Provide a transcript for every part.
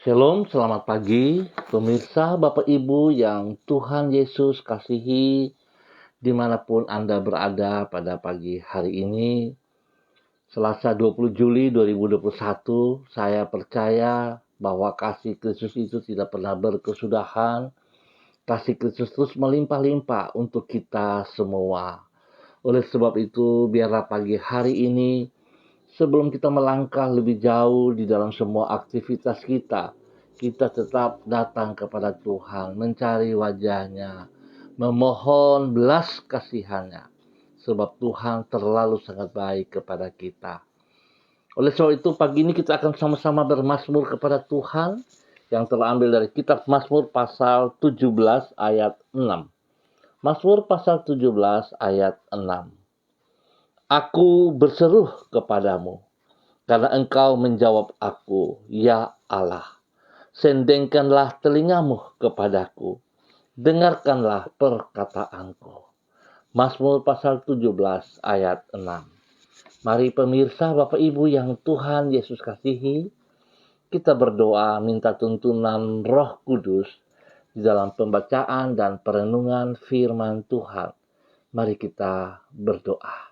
Shalom, selamat pagi, pemirsa Bapak Ibu yang Tuhan Yesus kasihi dimanapun Anda berada pada pagi hari ini. Selasa 20 Juli 2021, saya percaya bahwa kasih Kristus itu tidak pernah berkesudahan. Kasih Kristus terus melimpah-limpah untuk kita semua. Oleh sebab itu, biarlah pagi hari ini, sebelum kita melangkah lebih jauh di dalam semua aktivitas kita tetap datang kepada Tuhan, mencari wajah-Nya, memohon belas kasihan-Nya, sebab Tuhan terlalu sangat baik kepada kita. Oleh sebab itu, pagi ini kita akan sama-sama bermazmur kepada Tuhan, yang terambil dari kitab Mazmur pasal 17 ayat 6. Mazmur pasal 17 ayat 6. Aku berseru kepadamu, karena Engkau menjawab aku, ya Allah. Sendengkanlah telingamu kepadaku, dengarkanlah perkataanku. Mazmur pasal 17 ayat 6. Mari pemirsa Bapak Ibu yang Tuhan Yesus kasihi, kita berdoa minta tuntunan Roh Kudus di dalam pembacaan dan perenungan firman Tuhan. Mari kita berdoa.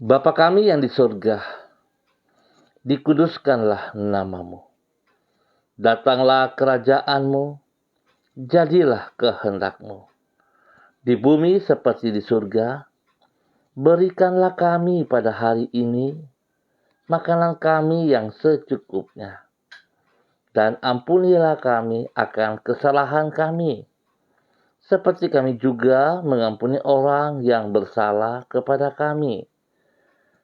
Bapa kami yang di surga, dikuduskanlah namamu. Datanglah kerajaanmu, jadilah kehendakmu. Di bumi seperti di surga, berikanlah kami pada hari ini makanan kami yang secukupnya. Dan ampunilah kami akan kesalahan kami, seperti kami juga mengampuni orang yang bersalah kepada kami.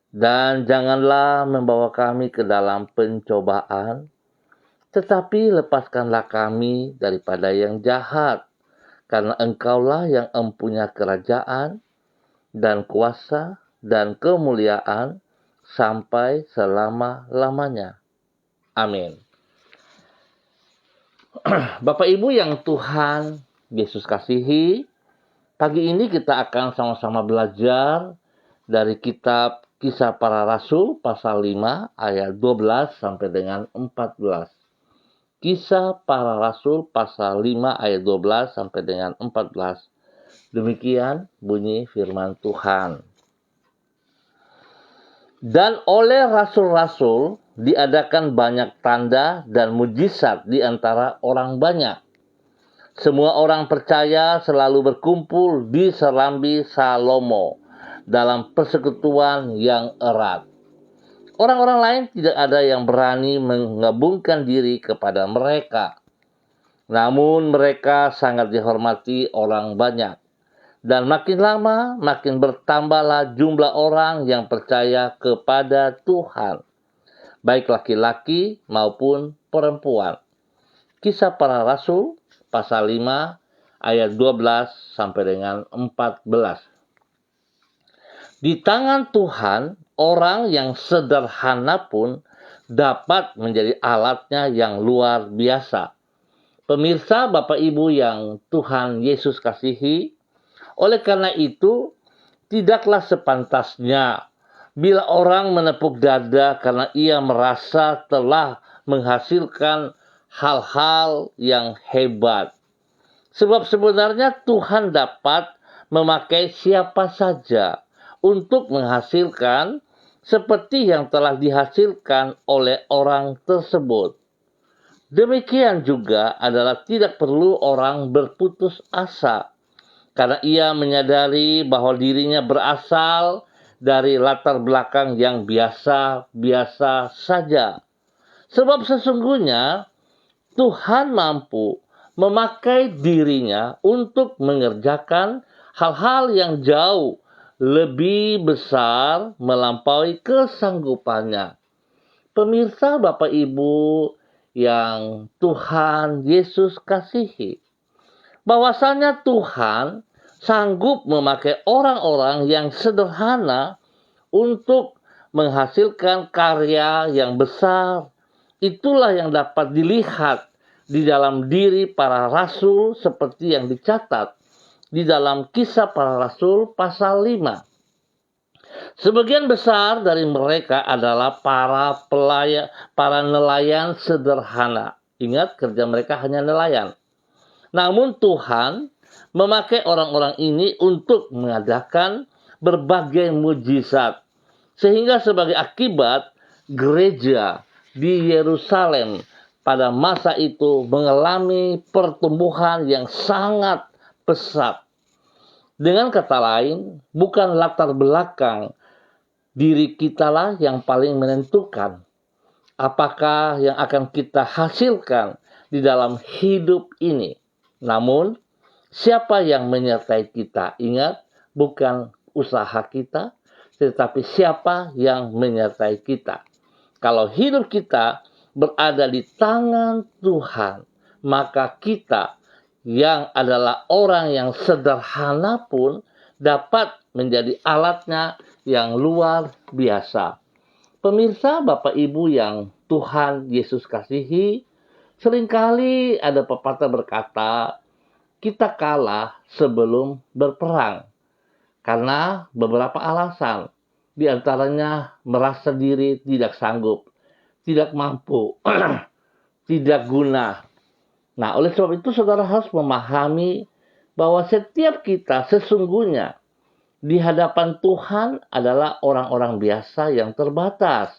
Dan janganlah membawa kami ke dalam pencobaan, tetapi lepaskanlah kami daripada yang jahat, karena Engkaulah yang empunya kerajaan dan kuasa dan kemuliaan sampai selama-lamanya. Amin. Bapak Ibu yang Tuhan Yesus kasihi, pagi ini kita akan sama-sama belajar dari kitab Kisah Para Rasul pasal 5 ayat 12 sampai dengan 14. Kisah Para Rasul pasal 5 ayat 12 sampai dengan 14. Demikian bunyi firman Tuhan. Dan oleh rasul-rasul diadakan banyak tanda dan mujizat di antara orang banyak. Semua orang percaya selalu berkumpul di serambi Salomo dalam persekutuan yang erat. Orang-orang lain tidak ada yang berani menggabungkan diri kepada mereka. Namun mereka sangat dihormati orang banyak. Dan makin lama makin bertambahlah jumlah orang yang percaya kepada Tuhan, baik laki-laki maupun perempuan. Kisah Para Rasul pasal 5 ayat 12 sampai dengan 14. Di tangan Tuhan, orang yang sederhana pun dapat menjadi alatnya yang luar biasa. Pemirsa Bapak Ibu yang Tuhan Yesus kasihi, oleh karena itu, tidaklah sepantasnya bila orang menepuk dada karena ia merasa telah menghasilkan hal-hal yang hebat. Sebab sebenarnya Tuhan dapat memakai siapa saja untuk menghasilkan seperti yang telah dihasilkan oleh orang tersebut. Demikian juga adalah tidak perlu orang berputus asa, karena ia menyadari bahwa dirinya berasal dari latar belakang yang biasa-biasa saja. Sebab sesungguhnya Tuhan mampu memakai dirinya untuk mengerjakan hal-hal yang jauh lebih besar melampaui kesanggupannya. Pemirsa Bapak Ibu yang Tuhan Yesus kasihi, bahwasanya Tuhan sanggup memakai orang-orang yang sederhana untuk menghasilkan karya yang besar. Itulah yang dapat dilihat di dalam diri para rasul seperti yang dicatat di dalam Kisah Para Rasul pasal 5. Sebagian besar dari mereka adalah para nelayan sederhana. Ingat, kerja mereka hanya nelayan. Namun Tuhan memakai orang-orang ini untuk mengadakan berbagai mujizat. Sehingga sebagai akibat, gereja di Yerusalem pada masa itu mengalami pertumbuhan yang sangat pesat. Dengan kata lain, bukan latar belakang diri kitalah yang paling menentukan apakah yang akan kita hasilkan di dalam hidup ini. Namun, siapa yang menyertai kita? Ingat, bukan usaha kita, tetapi siapa yang menyertai kita. Kalau hidup kita berada di tangan Tuhan, maka kita yang adalah orang yang sederhana pun dapat menjadi alatnya yang luar biasa. Pemirsa, Bapak Ibu yang Tuhan Yesus kasihi, seringkali ada pepatah berkata, kita kalah sebelum berperang. Karena beberapa alasan, di antaranya merasa diri tidak sanggup, tidak mampu, tidak guna. Nah, oleh sebab itu saudara harus memahami bahwa setiap kita sesungguhnya di hadapan Tuhan adalah orang-orang biasa yang terbatas.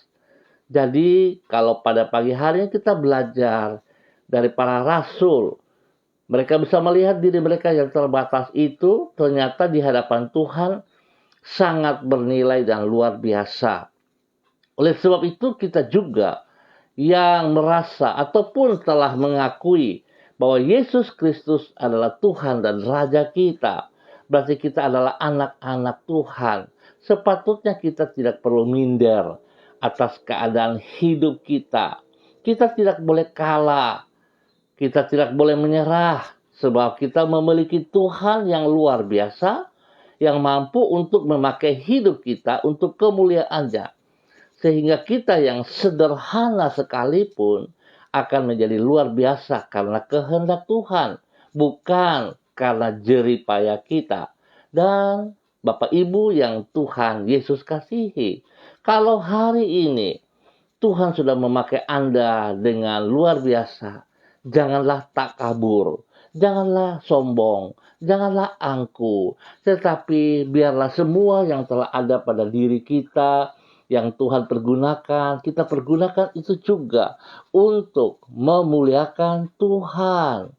Jadi kalau pada pagi hari kita belajar dari para rasul, mereka bisa melihat diri mereka yang terbatas itu ternyata di hadapan Tuhan sangat bernilai dan luar biasa. Oleh sebab itu kita juga yang merasa ataupun telah mengakui bahwa Yesus Kristus adalah Tuhan dan Raja kita, berarti kita adalah anak-anak Tuhan. Sepatutnya kita tidak perlu minder atas keadaan hidup kita. Kita tidak boleh kalah. Kita tidak boleh menyerah. Sebab kita memiliki Tuhan yang luar biasa, yang mampu untuk memakai hidup kita untuk kemuliaan-Nya. Sehingga kita yang sederhana sekalipun akan menjadi luar biasa karena kehendak Tuhan. Bukan karena jerih payah kita. Dan Bapak Ibu yang Tuhan Yesus kasihi, kalau hari ini Tuhan sudah memakai Anda dengan luar biasa, janganlah takabur, janganlah sombong, janganlah angkuh, tetapi biarlah semua yang telah ada pada diri kita, yang Tuhan pergunakan, kita pergunakan itu juga untuk memuliakan Tuhan.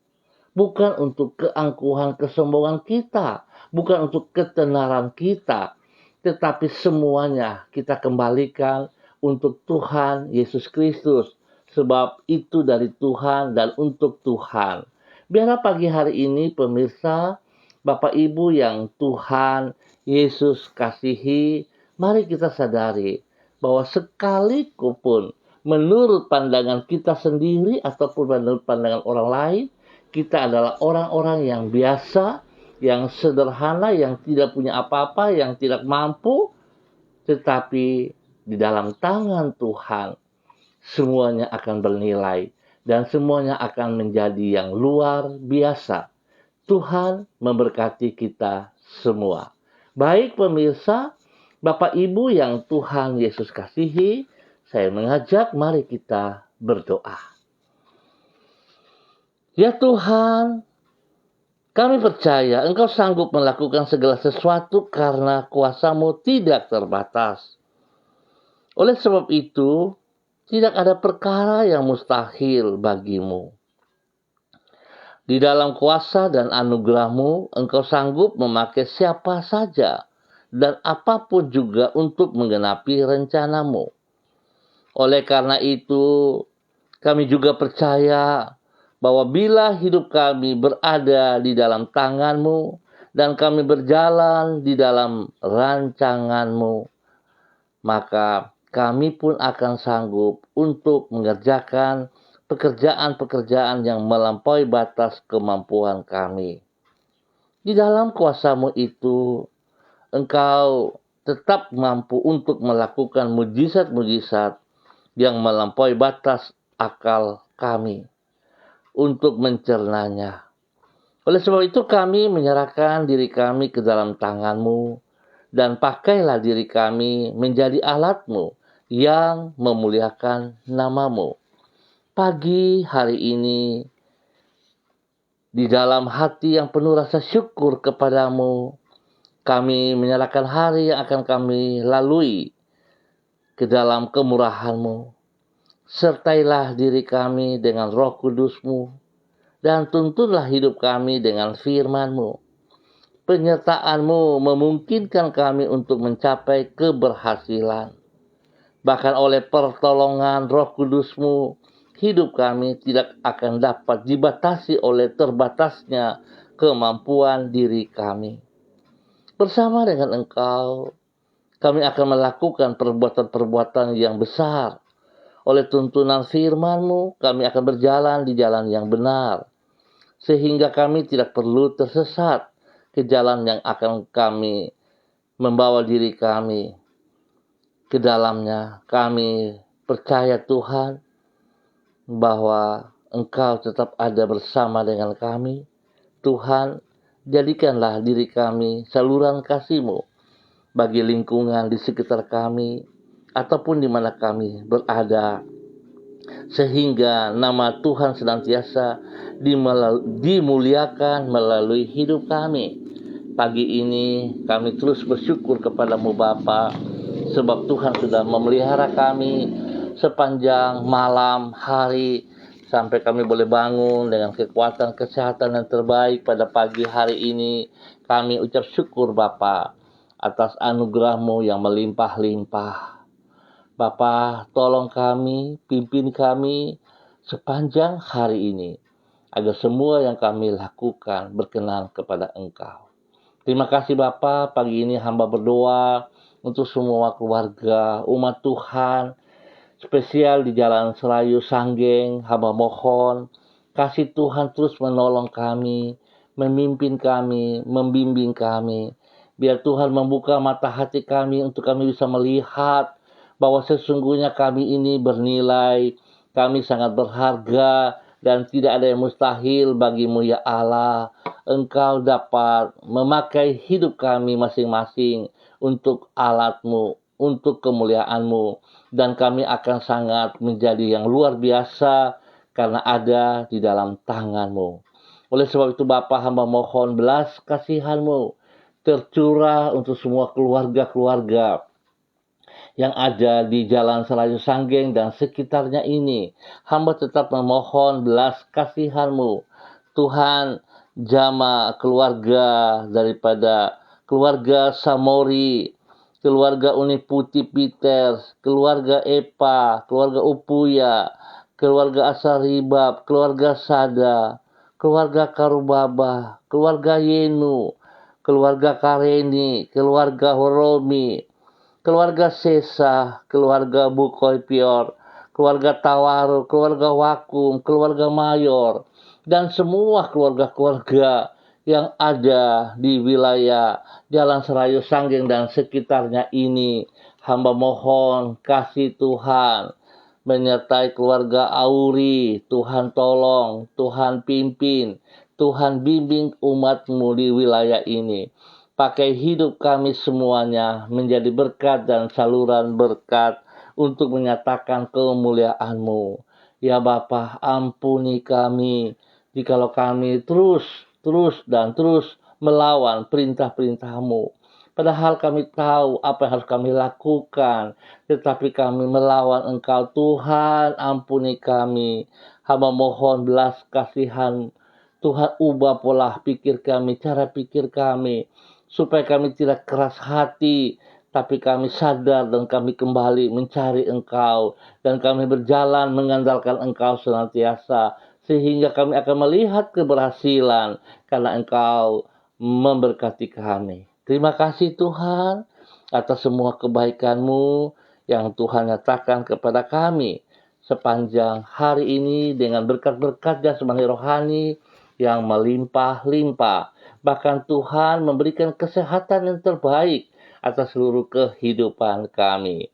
Bukan untuk keangkuhan, kesombongan kita. Bukan untuk ketenaran kita. Tetapi semuanya kita kembalikan untuk Tuhan Yesus Kristus. Sebab itu dari Tuhan dan untuk Tuhan. Biarlah pagi hari ini pemirsa, Bapak Ibu yang Tuhan Yesus kasihi, mari kita sadari bahwa sekalipun menurut pandangan kita sendiri ataupun menurut pandangan orang lain, kita adalah orang-orang yang biasa, yang sederhana, yang tidak punya apa-apa, yang tidak mampu. Tetapi di dalam tangan Tuhan, semuanya akan bernilai. Dan semuanya akan menjadi yang luar biasa. Tuhan memberkati kita semua. Baik pemirsa, Bapak Ibu yang Tuhan Yesus kasihi, saya mengajak mari kita berdoa. Ya Tuhan, kami percaya Engkau sanggup melakukan segala sesuatu karena kuasa-Mu tidak terbatas. Oleh sebab itu, tidak ada perkara yang mustahil bagi-Mu. Di dalam kuasa dan anugerah-Mu, Engkau sanggup memakai siapa saja dan apapun juga untuk menggenapi rencana-Mu. Oleh karena itu, kami juga percaya bahwa bila hidup kami berada di dalam tangan-Mu dan kami berjalan di dalam rancangan-Mu, maka kami pun akan sanggup untuk mengerjakan pekerjaan-pekerjaan yang melampaui batas kemampuan kami. Di dalam kuasa-Mu itu, Engkau tetap mampu untuk melakukan mujizat-mujizat yang melampaui batas akal kami untuk mencernanya. Oleh sebab itu kami menyerahkan diri kami ke dalam tangan-Mu dan pakailah diri kami menjadi alat-Mu yang memuliakan nama-Mu. Pagi hari ini, di dalam hati yang penuh rasa syukur kepadamu, kami menyerahkan hari yang akan kami lalui ke dalam kemurahan-Mu. Sertailah diri kami dengan Roh Kudus-Mu, dan tuntunlah hidup kami dengan firman-Mu. Penyertaan-Mu memungkinkan kami untuk mencapai keberhasilan. Bahkan oleh pertolongan Roh Kudus-Mu, hidup kami tidak akan dapat dibatasi oleh terbatasnya kemampuan diri kami. Bersama dengan Engkau, kami akan melakukan perbuatan-perbuatan yang besar. Oleh tuntunan firman-Mu, kami akan berjalan di jalan yang benar, sehingga kami tidak perlu tersesat ke jalan yang akan kami membawa diri kami ke dalamnya. Kami percaya Tuhan bahwa Engkau tetap ada bersama dengan kami. Tuhan, jadikanlah diri kami saluran kasih-Mu bagi lingkungan di sekitar kami ataupun di mana kami berada, sehingga nama Tuhan senantiasa dimuliakan melalui hidup kami. Pagi ini kami terus bersyukur kepadamu Bapa, sebab Tuhan sudah memelihara kami sepanjang malam hari sampai kami boleh bangun dengan kekuatan kesehatan yang terbaik pada pagi hari ini. Kami ucap syukur Bapa atas anugerah-Mu yang melimpah-limpah. Bapa, tolong kami, pimpin kami sepanjang hari ini, agar semua yang kami lakukan berkenan kepada Engkau. Terima kasih Bapa, pagi ini hamba berdoa untuk semua keluarga, umat Tuhan, spesial di Jalan Selayu Sanggeng. Hamba mohon, kasih Tuhan terus menolong kami, memimpin kami, membimbing kami. Biar Tuhan membuka mata hati kami untuk kami bisa melihat bahwa sesungguhnya kami ini bernilai, kami sangat berharga, dan tidak ada yang mustahil bagimu ya Allah. Engkau dapat memakai hidup kami masing-masing untuk alat-Mu, untuk kemuliaan-Mu, dan kami akan sangat menjadi yang luar biasa karena ada di dalam tangan-Mu. Oleh sebab itu Bapa, hamba mohon belas kasihan-Mu tercurah untuk semua keluarga-keluarga yang ada di Jalan Selayu Sanggeng dan sekitarnya ini. Hamba tetap memohon belas kasihan-Mu. Tuhan, jama keluarga daripada keluarga Samori, keluarga Uni Putih Peters, keluarga Epa, keluarga Upuya, keluarga Asaribab, keluarga Sada, keluarga Karubaba, keluarga Yenu, keluarga Kareni, keluarga Horomi, keluarga Sesa, keluarga Bukoy Pior, keluarga Tawaru, keluarga Wakum, keluarga Mayor, dan semua keluarga-keluarga yang ada di wilayah Jalan Selayu Sanggeng dan sekitarnya ini. Hamba mohon kasih Tuhan menyertai keluarga Auri. Tuhan tolong, Tuhan pimpin, Tuhan bimbing umat-Mu di wilayah ini. Pakai hidup kami semuanya menjadi berkat dan saluran berkat untuk menyatakan kemuliaan-Mu. Ya Bapa, ampuni kami jikalau kami terus melawan perintah-perintah-Mu. Padahal kami tahu apa yang harus kami lakukan, tetapi kami melawan Engkau. Tuhan, ampuni kami. Hamba mohon belas kasihan. Tuhan, ubah pola pikir kami, cara pikir kami, supaya kami tidak keras hati, tapi kami sadar dan kami kembali mencari Engkau, dan kami berjalan mengandalkan Engkau senantiasa, sehingga kami akan melihat keberhasilan karena Engkau memberkati kami. Terima kasih Tuhan atas semua kebaikan-Mu yang Tuhan nyatakan kepada kami sepanjang hari ini dengan berkat-berkat jasmani rohani yang melimpah-limpah. Bahkan Tuhan memberikan kesehatan yang terbaik atas seluruh kehidupan kami.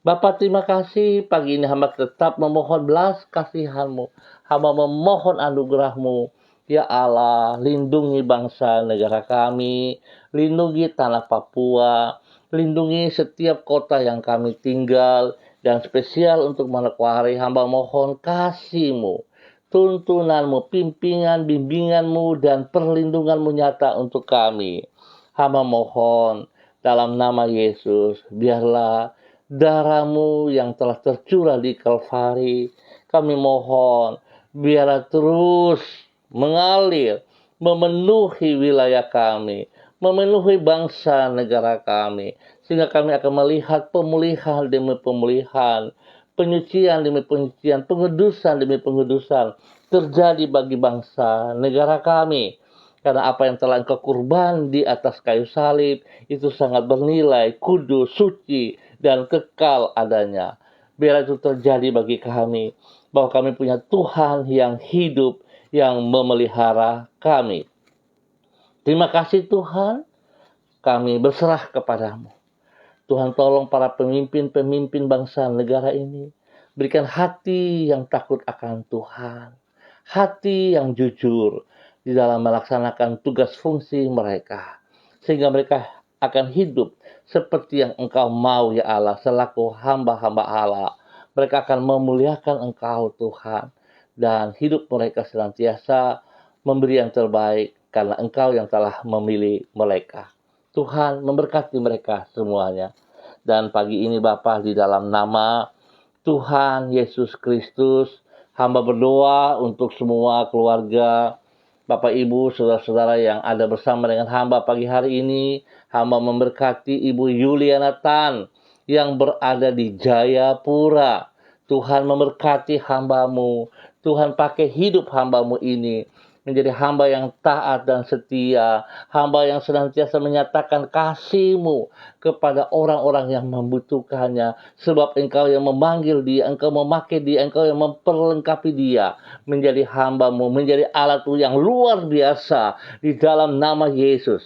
Bapa, terima kasih pagi ini hamba tetap memohon belas kasihan-Mu. Hamba memohon anugerah-Mu Ya Allah, lindungi bangsa negara kami, lindungi tanah Papua, lindungi setiap kota yang kami tinggal, dan spesial untuk Manokwari, hamba mohon kasih-Mu, tuntunan-Mu, bimbingan-mu, dan perlindungan-Mu nyata untuk kami. Hamba mohon dalam nama Yesus, biarlah darah-Mu yang telah tercurah di Kalvari, kami mohon biarlah terus mengalir, memenuhi wilayah kami, memenuhi bangsa negara kami, sehingga kami akan melihat pemulihan demi pemulihan, penyucian demi penyucian, pengudusan demi pengudusan terjadi bagi bangsa negara kami. Karena apa yang telah Engkau kurban di atas kayu salib itu sangat bernilai, kudus, suci, dan kekal adanya. Biar itu terjadi bagi kami, bahwa kami punya Tuhan yang hidup, yang memelihara kami. Terima kasih Tuhan, kami berserah kepadamu. Tuhan, tolong para pemimpin-pemimpin bangsa negara ini, berikan hati yang takut akan Tuhan, hati yang jujur di dalam melaksanakan tugas fungsi mereka, sehingga mereka akan hidup seperti yang Engkau mau ya Allah, selaku hamba-hamba Allah. Mereka akan memuliakan Engkau Tuhan, dan hidup mereka senantiasa memberi yang terbaik karena Engkau yang telah memilih mereka. Tuhan memberkati mereka semuanya. Dan pagi ini Bapa, di dalam nama Tuhan Yesus Kristus, hamba berdoa untuk semua keluarga, Bapak Ibu, saudara-saudara yang ada bersama dengan hamba pagi hari ini. Hamba memberkati Ibu Yuliana Tan yang berada di Jayapura. Tuhan memberkati hamba-Mu. Tuhan pakai hidup hamba-Mu ini menjadi hamba yang taat dan setia, hamba yang senantiasa menyatakan kasih-Mu kepada orang-orang yang membutuhkannya, sebab Engkau yang memanggil dia, Engkau memakai dia, Engkau yang memperlengkapi dia menjadi hamba-Mu, menjadi alat-Mu yang luar biasa di dalam nama Yesus.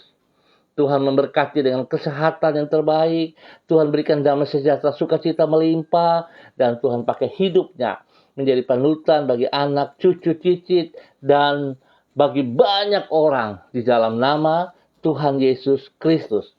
Tuhan memberkati dengan kesehatan yang terbaik, Tuhan berikan damai sejahtera, sukacita melimpah, dan Tuhan pakai hidupnya menjadi panutan bagi anak, cucu, cicit, dan bagi banyak orang di dalam nama Tuhan Yesus Kristus.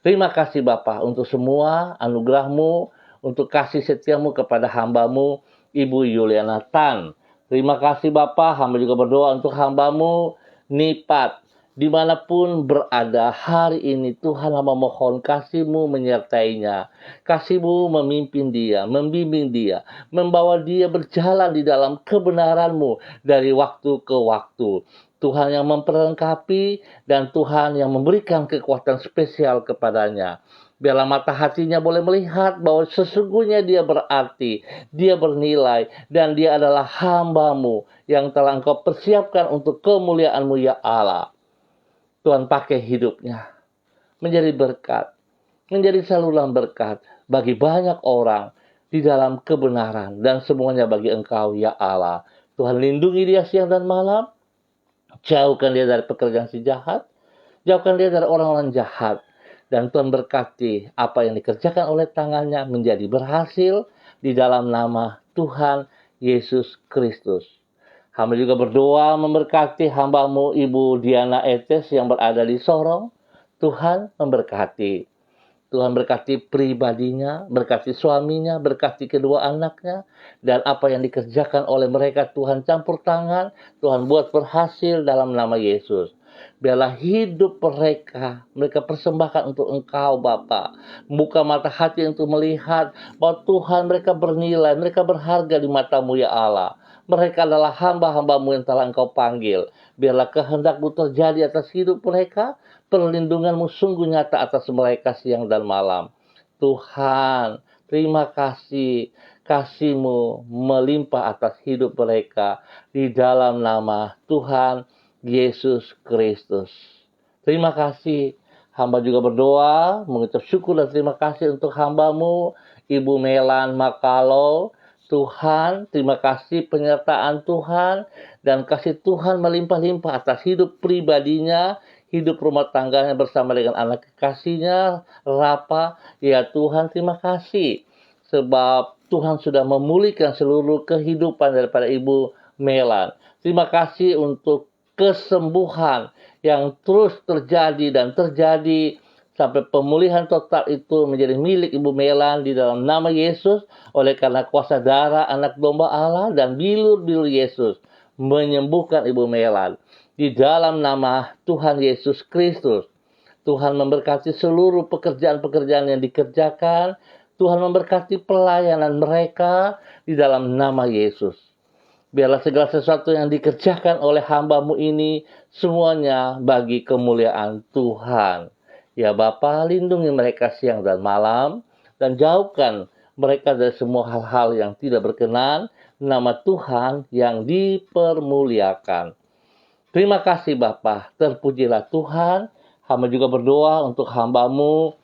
Terima kasih Bapa untuk semua anugerah-Mu, untuk kasih setia-Mu kepada hamba-Mu, Ibu Yuliana Tan. Terima kasih Bapa, hamba juga berdoa untuk hamba-Mu, Nipat. Dimanapun berada hari ini, Tuhan hamba mohon kasih-Mu menyertainya. Kasih-Mu memimpin dia, membimbing dia, membawa dia berjalan di dalam kebenaran-Mu dari waktu ke waktu. Tuhan yang memperlengkapi dan Tuhan yang memberikan kekuatan spesial kepadanya. Biarlah mata hatinya boleh melihat bahwa sesungguhnya dia berarti, dia bernilai, dan dia adalah hamba-Mu yang telah Engkau persiapkan untuk kemuliaan-Mu ya Allah. Tuhan pakai hidupnya menjadi berkat, menjadi saluran berkat bagi banyak orang di dalam kebenaran, dan semuanya bagi Engkau ya Allah. Tuhan lindungi dia siang dan malam, jauhkan dia dari pekerjaan si jahat, jauhkan dia dari orang-orang jahat, dan Tuhan berkati apa yang dikerjakan oleh tangannya menjadi berhasil di dalam nama Tuhan Yesus Kristus. Hamba juga berdoa memberkati hamba-Mu Ibu Diana Etes yang berada di Sorong. Tuhan memberkati. Tuhan berkati pribadinya, berkati suaminya, berkati kedua anaknya, dan apa yang dikerjakan oleh mereka Tuhan campur tangan, Tuhan buat berhasil dalam nama Yesus. Biarlah hidup mereka persembahkan untuk Engkau Bapa. Buka mata hati untuk melihat bahwa Tuhan mereka bernilai, mereka berharga di mata-Mu ya Allah. Mereka adalah hamba-hamba-Mu yang telah Engkau panggil. Biarlah kehendak-Mu terjadi atas hidup mereka, perlindungan-Mu sungguh nyata atas mereka siang dan malam. Tuhan, terima kasih, kasih-Mu melimpah atas hidup mereka di dalam nama Tuhan Yesus Kristus. Terima kasih. Hamba juga berdoa, mengucap syukur dan terima kasih untuk hamba-Mu, Ibu Melan Makalo. Tuhan, terima kasih penyertaan Tuhan, dan kasih Tuhan melimpah-limpah atas hidup pribadinya, hidup rumah tangganya bersama dengan anak kekasihnya, Rapa. Ya Tuhan, terima kasih, sebab Tuhan sudah memulihkan seluruh kehidupan daripada Ibu Melan. Terima kasih untuk kesembuhan yang terus terjadi dan terjadi sampai pemulihan total itu menjadi milik Ibu Melan di dalam nama Yesus, oleh karena kuasa darah anak domba Allah dan bilur-bilur Yesus menyembuhkan Ibu Melan. Di dalam nama Tuhan Yesus Kristus, Tuhan memberkati seluruh pekerjaan-pekerjaan yang dikerjakan. Tuhan memberkati pelayanan mereka di dalam nama Yesus. Biarlah segala sesuatu yang dikerjakan oleh hamba-Mu ini semuanya bagi kemuliaan Tuhan. Ya Bapa, lindungi mereka siang dan malam dan jauhkan mereka dari semua hal-hal yang tidak berkenan. Nama Tuhan yang dipermuliakan. Terima kasih Bapa, terpujilah Tuhan. Hamba juga berdoa untuk hamba-Mu,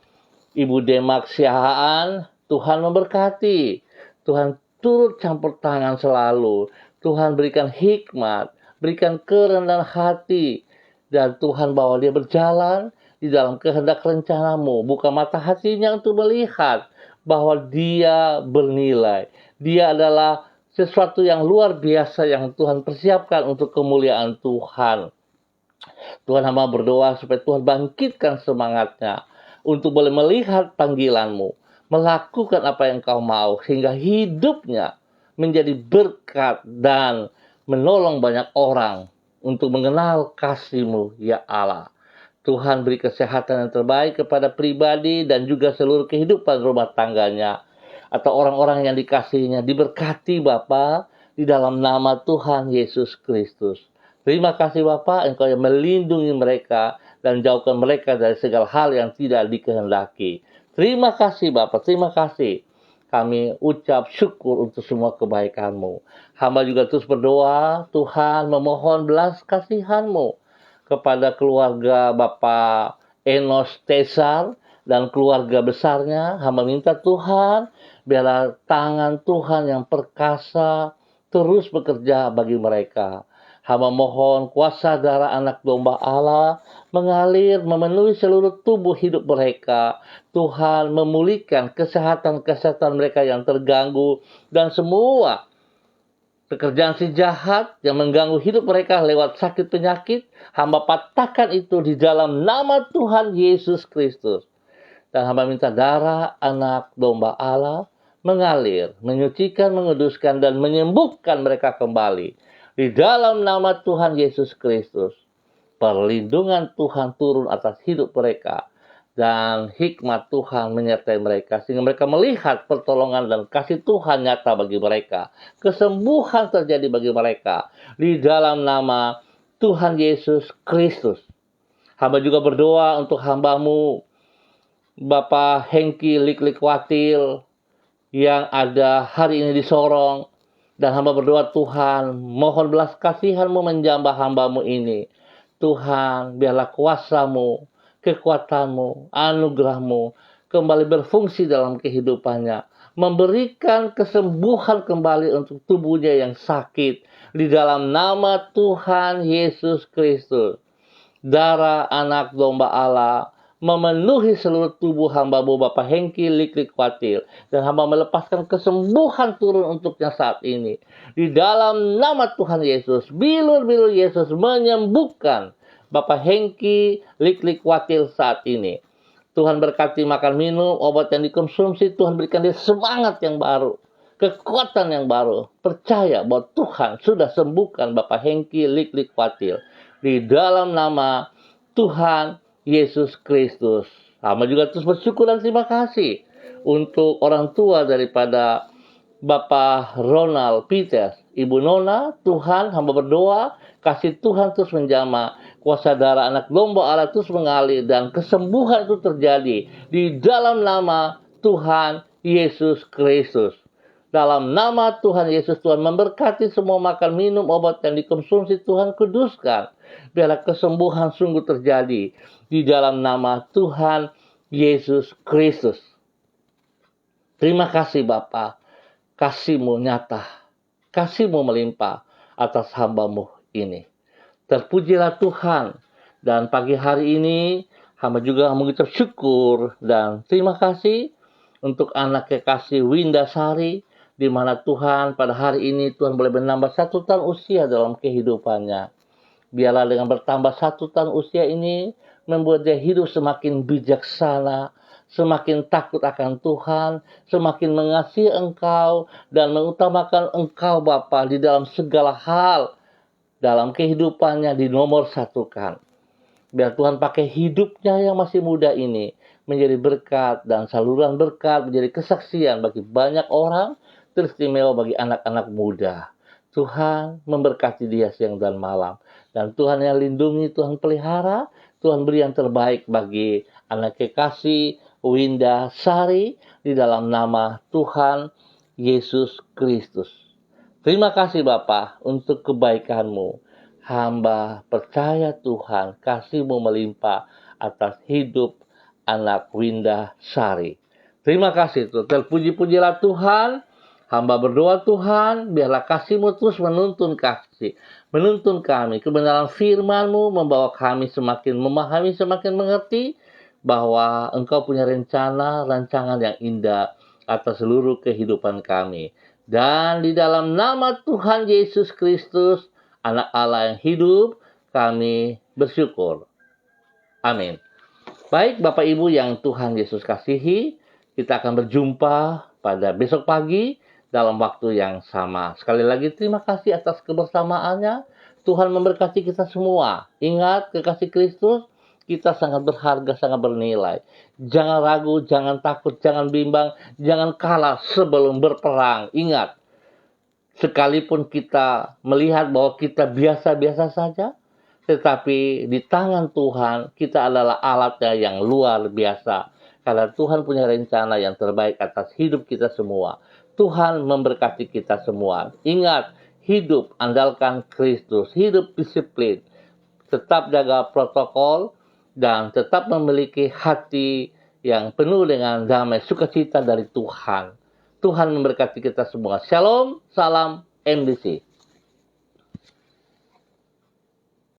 Ibu Demak Siahaan. Tuhan memberkati. Tuhan turut campur tangan selalu. Tuhan berikan hikmat, berikan kerendahan hati. Dan Tuhan bawa dia berjalan di dalam kehendak rencana-Mu. Buka mata hatinya untuk melihat bahwa dia bernilai. Dia adalah sesuatu yang luar biasa yang Tuhan persiapkan untuk kemuliaan Tuhan. Tuhan, hamba berdoa supaya Tuhan bangkitkan semangatnya untuk boleh melihat panggilan-Mu, melakukan apa yang Kau mau, sehingga hidupnya menjadi berkat dan menolong banyak orang untuk mengenal kasih-Mu, ya Allah. Tuhan beri kesehatan yang terbaik kepada pribadi dan juga seluruh kehidupan rumah tangganya, atau orang-orang yang dikasihinya. Diberkati Bapa di dalam nama Tuhan Yesus Kristus. Terima kasih Bapa, Engkau yang melindungi mereka dan jauhkan mereka dari segala hal yang tidak dikehendaki. Terima kasih Bapa, terima kasih. Kami ucap syukur untuk semua kebaikan-Mu. Hamba juga terus berdoa, Tuhan memohon belas kasihan-Mu kepada keluarga Bapak Enos Tesar dan keluarga besarnya. Hamba minta Tuhan, biarlah tangan Tuhan yang perkasa terus bekerja bagi mereka. Hamba mohon kuasa darah anak domba Allah mengalir memenuhi seluruh tubuh hidup mereka. Tuhan memulihkan kesehatan-kesehatan mereka yang terganggu dan semua pekerjaan si jahat yang mengganggu hidup mereka lewat sakit penyakit. Hamba patahkan itu di dalam nama Tuhan Yesus Kristus. Dan hamba minta darah anak domba Allah mengalir, menyucikan, menguduskan, dan menyembuhkan mereka kembali. Di dalam nama Tuhan Yesus Kristus, perlindungan Tuhan turun atas hidup mereka. Dan hikmat Tuhan menyertai mereka, sehingga mereka melihat pertolongan dan kasih Tuhan nyata bagi mereka. Kesembuhan terjadi bagi mereka. Di dalam nama Tuhan Yesus Kristus. Hamba juga berdoa untuk hamba-Mu, Bapak Hengki Liklikwatil, yang ada hari ini di Sorong. Dan hamba berdoa Tuhan, mohon belas kasihan-Mu menjamah hamba-Mu ini. Tuhan, biarlah kuasa-Mu, kekuatan-Mu, anugerah-Mu kembali berfungsi dalam kehidupannya. Memberikan kesembuhan kembali untuk tubuhnya yang sakit. Di dalam nama Tuhan Yesus Kristus. Darah anak domba Allah memenuhi seluruh tubuh hamba-Mu Bapak Hengki Liklikwatil. Dan hamba melepaskan kesembuhan turun untuknya saat ini. Di dalam nama Tuhan Yesus, bilur-bilur Yesus menyembuhkan Bapak Hengki Liklikwatil saat ini. Tuhan berkati makan minum, obat yang dikonsumsi. Tuhan berikan dia semangat yang baru, kekuatan yang baru. Percaya bahwa Tuhan sudah sembuhkan Bapak Hengki Liklikwatil. Di dalam nama Tuhan Yesus Kristus. Hamba juga terus bersyukur dan terima kasih untuk orang tua daripada Bapak Ronald Peters, Ibu Nona. Tuhan, hamba berdoa, kasih Tuhan terus menjamah, kuasa darah anak domba Allah terus mengalir, dan kesembuhan itu terjadi di dalam nama Tuhan Yesus Kristus. Dalam nama Tuhan Yesus, Tuhan memberkati semua makan minum obat yang dikonsumsi. Tuhan kuduskan, biarlah kesembuhan sungguh terjadi di dalam nama Tuhan Yesus Kristus. Terima kasih Bapa, kasih-Mu nyata, kasih-Mu melimpah atas hamba-Mu ini. Terpujilah Tuhan. Dan pagi hari ini hamba juga mengucap syukur dan terima kasih untuk anak kekasih Winda Sari, di mana Tuhan pada hari ini Tuhan boleh menambah 1 tahun usia dalam kehidupannya. Biarlah dengan bertambah 1 tahun usia ini, membuat dia hidup semakin bijaksana, semakin takut akan Tuhan, semakin mengasihi Engkau, dan mengutamakan Engkau Bapa di dalam segala hal, dalam kehidupannya dinomor satukan. Biar Tuhan pakai hidupnya yang masih muda ini menjadi berkat dan saluran berkat, menjadi kesaksian bagi banyak orang, teristimewa bagi anak-anak muda. Tuhan memberkati dia siang dan malam. Dan Tuhan yang lindungi, Tuhan pelihara, Tuhan beri yang terbaik bagi anak kekasih Winda Sari di dalam nama Tuhan Yesus Kristus. Terima kasih Bapa untuk kebaikan-Mu. Hamba percaya Tuhan, kasih-Mu melimpah atas hidup anak Winda Sari. Terima kasih Tuhan. Terpuji-pujilah Tuhan. Hamba berdoa Tuhan, biarlah kasih-Mu terus menuntun kami. Kebenaran firman-Mu membawa kami semakin memahami, semakin mengerti bahwa Engkau punya rancangan yang indah atas seluruh kehidupan kami. Dan di dalam nama Tuhan Yesus Kristus, Anak Allah yang hidup, kami bersyukur. Amin. Baik Bapak Ibu yang Tuhan Yesus kasihi, kita akan berjumpa pada besok pagi dalam waktu yang sama. Sekali lagi terima kasih atas kebersamaannya. Tuhan memberkati kita semua. Ingat, kekasih Kristus, kita sangat berharga, sangat bernilai. Jangan ragu, jangan takut, jangan bimbang, jangan kalah sebelum berperang. Ingat, sekalipun kita melihat bahwa kita biasa-biasa saja, tetapi di tangan Tuhan kita adalah alatnya yang luar biasa. Karena Tuhan punya rencana yang terbaik atas hidup kita semua. Tuhan memberkati kita semua. Ingat, hidup andalkan Kristus, hidup disiplin, tetap jaga protokol, dan tetap memiliki hati yang penuh dengan damai, sukacita dari Tuhan. Tuhan memberkati kita semua. Shalom, salam MDC.